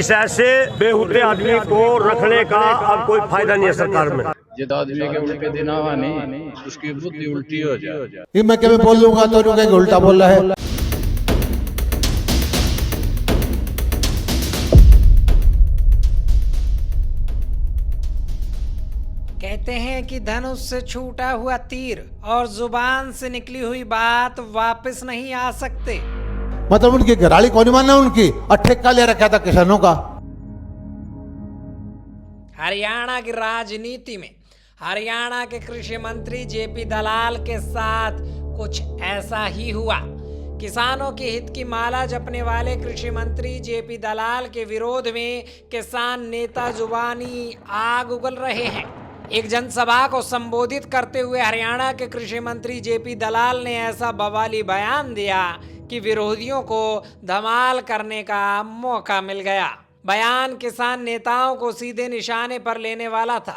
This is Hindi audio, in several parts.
इस ऐसे बेहुदे आदमी को रखने का अब कोई फायदा नहीं है सरकार में। जिस आदमी के उल्टे दिन आवा नहीं उसकी बुद्धि उल्टी हो जाए। ये मैं कभी बोल लूंगा तो कहेंगे उल्टा बोल रहा है। कहते हैं कि धनुष से छूटा हुआ तीर और जुबान से निकली हुई बात वापस नहीं आ सकते। मतलब उनकी घराली कौन मानना उनकी और ठेका ले रखा था किसानों का। हरियाणा की राजनीति में हरियाणा के कृषि मंत्री जेपी दलाल के साथ कुछ ऐसा ही हुआ। किसानों के हित की माला जपने वाले कृषि मंत्री जेपी दलाल के विरोध में किसान नेता जुबानी आग उगल रहे हैं। एक जनसभा को संबोधित करते हुए हरियाणा के कृषि मंत्री जेपी दलाल ने ऐसा बवाली बयान दिया कि विरोधियों को धमाल करने का मौका मिल गया। बयान किसान नेताओं को सीधे निशाने पर लेने वाला था।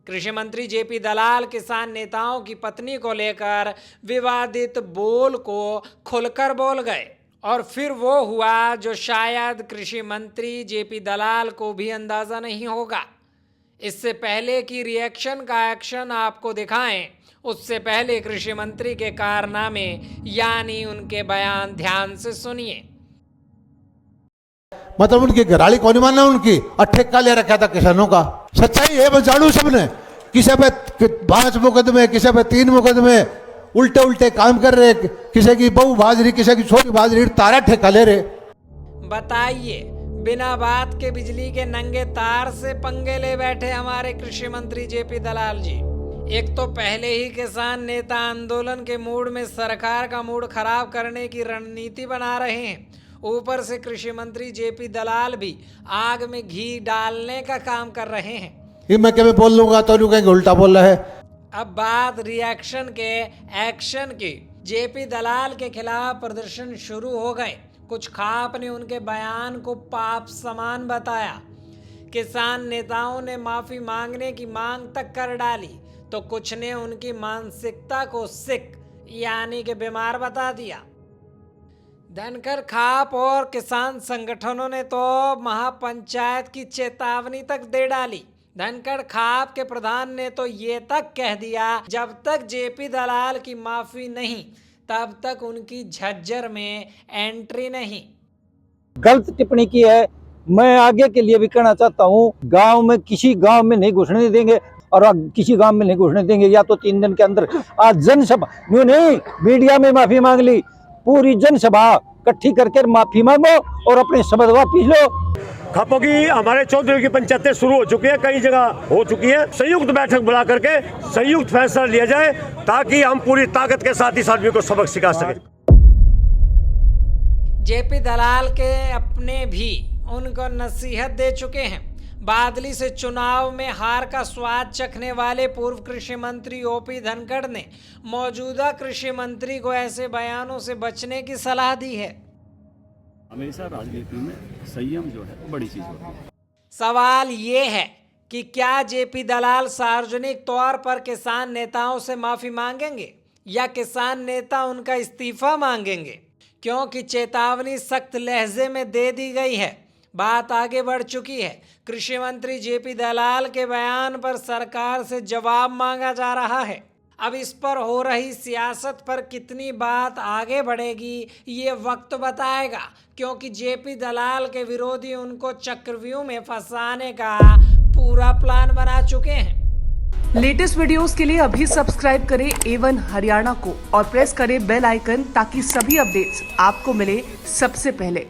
कृषि मंत्री जेपी दलाल किसान नेताओं की पत्नी को लेकर विवादित बोल को खुलकर बोल गए और फिर वो हुआ जो शायद कृषि मंत्री जेपी दलाल को भी अंदाजा नहीं होगा। इससे पहले कि रिएक्शन का एक्शन आपको दिखाएं, उससे पहले कृषि मंत्री के कारनामे यानी उनके बयान ध्यान से सुनिए। मतलब उनकी घराली कौन मानना उनकी और ठेका ले रखा था किसानों का। सच्चाई है, मैं जानू सबने। किसी पे 5 मुकदमे, किसी पे 3 मुकदमे, उल्टे उल्टे काम कर रहे। किसी की बहू भाजरी, किसी की छोटी भाजरी, तारा ठेका ले रहे। बताइए, बिना बात के बिजली के नंगे तार से पंगे ले बैठे हमारे कृषि मंत्री जेपी दलाल जी। एक तो पहले ही किसान नेता आंदोलन के मूड में सरकार का मूड खराब करने की रणनीति बना रहे हैं, ऊपर से कृषि मंत्री जेपी दलाल भी आग में घी डालने का काम कर रहे हैं। ये मैं कभी बोल लूंगा तो कहेंगे उल्टा बोल रहा है। अब बात रिएक्शन के एक्शन की। जेपी दलाल के खिलाफ प्रदर्शन शुरू हो गए। कुछ खाप ने उनके बयान को पाप समान बताया। किसान नेताओं ने माफी मांगने की मांग तक कर डाली तो कुछ ने उनकी मानसिकता को सिक यानी कि बीमार बता दिया। धनकर खाप और किसान संगठनों ने तो महापंचायत की चेतावनी तक दे डाली। धनकर खाप के प्रधान ने तो ये तक कह दिया जब तक जेपी दलाल की माफी नहीं तब तक उनकी झज्जर में एंट्री नहीं। गलत टिप्पणी की है। मैं आगे के लिए भी कहना चाहता हूँ, गांव में किसी गांव में नहीं घुसने देंगे और किसी गांव में नहीं घुसने देंगे। या तो 3 दिन के अंदर आज जनसभा नहीं, मीडिया में माफी मांग ली, पूरी जनसभा इकट्ठी करके माफी मांगो और अपने शब्द वापिस लो। खापों की हमारे 14 दिन की पंचायतें शुरू हो चुकी है, कई जगह हो चुकी है। संयुक्त बैठक बुला करके संयुक्त फैसला लिया जाए ताकि हम पूरी ताकत के साथ इस आदमी को सबक सिखा सके। जेपी दलाल के अपने भी उनको नसीहत दे चुके हैं। बादली से चुनाव में हार का स्वाद चखने वाले पूर्व कृषि मंत्री ओपी धनखड़ ने मौजूदा कृषि मंत्री को ऐसे बयानों से बचने की सलाह दी है। हमेशा राजनीति में संयम जो है बड़ी चीज होती है। सवाल ये है कि क्या जेपी दलाल सार्वजनिक तौर पर किसान नेताओं से माफी मांगेंगे या किसान नेता उनका इस्तीफा मांगेंगे, क्योंकि चेतावनी सख्त लहजे में दे दी गई है। बात आगे बढ़ चुकी है। कृषि मंत्री जेपी दलाल के बयान पर सरकार से जवाब मांगा जा रहा है। अब इस पर हो रही सियासत पर कितनी बात आगे बढ़ेगी ये वक्त बताएगा, क्योंकि जेपी दलाल के विरोधी उनको चक्रव्यूह में फंसाने का पूरा प्लान बना चुके हैं। लेटेस्ट वीडियोस के लिए अभी सब्सक्राइब करें A1 हरियाणा को और प्रेस करें बेल आइकन ताकि सभी अपडेट्स आपको मिले सबसे पहले।